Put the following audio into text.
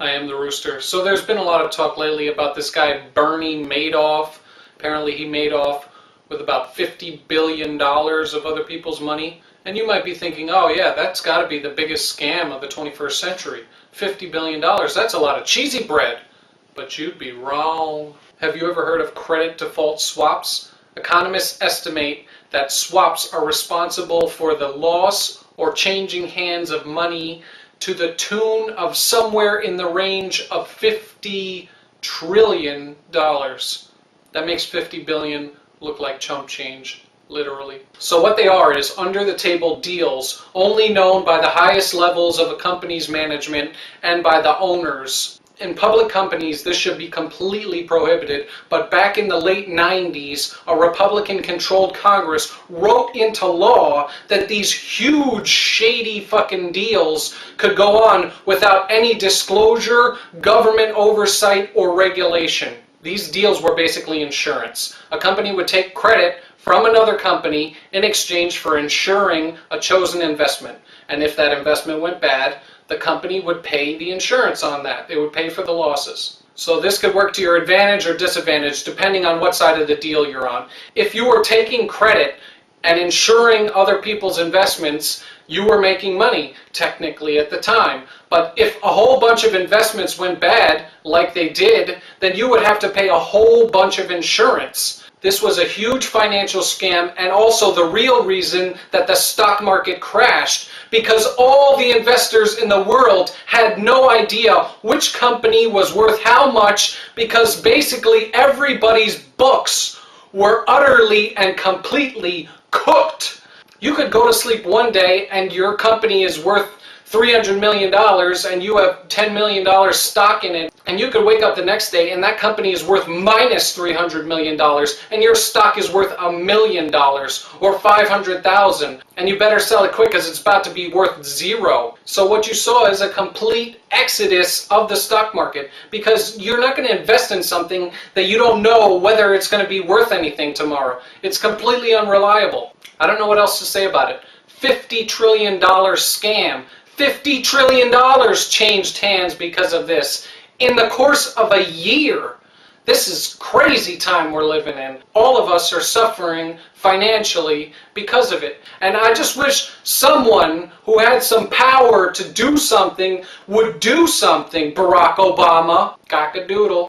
I am the Rooster. So there's been a lot of talk lately about this guy Bernie Madoff. Apparently he made off with about $50 billion of other people's money. And you might be thinking, oh yeah, that's got to be the biggest scam of the 21st century. $50 billion, that's a lot of cheesy bread. But you'd be wrong. Have you ever heard of credit default swaps? Economists estimate that swaps are responsible for the loss or changing hands of money to the tune of somewhere in the range of $50 trillion. That makes 50 billion look like chump change, literally. So what they are is under-the-table deals only known by the highest levels of a company's management and by the owners. In public companies, this should be completely prohibited, but back in the late 90s, a Republican-controlled Congress wrote into law that these huge, shady fucking deals could go on without any disclosure, government oversight, or regulation. These deals were basically insurance. A company would take credit from another company in exchange for insuring a chosen investment. And if that investment went bad, the company would pay the insurance on that. They would pay for the losses. So this could work to your advantage or disadvantage depending on what side of the deal you're on. If you were taking credit and insuring other people's investments, you were making money, technically, at the time. But if a whole bunch of investments went bad, like they did, then you would have to pay a whole bunch of insurance. This was a huge financial scam and also the real reason that the stock market crashed, because all the investors in the world had no idea which company was worth how much, because basically everybody's books were utterly and completely cooked. You could go to sleep one day and your company is worth $300 million and you have $10 million stock in it, and you could wake up the next day and that company is worth minus $300 million and your stock is worth $1 million or 500,000, and you better sell it quick because it's about to be worth zero. So what you saw is a complete exodus of the stock market, because you're not going to invest in something that you don't know whether it's going to be worth anything tomorrow. It's completely unreliable. I don't know what else to say about it. $50 trillion scam. $50 trillion changed hands because of this in the course of a year. This is crazy time we're living in. All of us are suffering financially because of it. And I just wish someone who had some power to do something would do something, Barack Obama. Cock-a-doodle.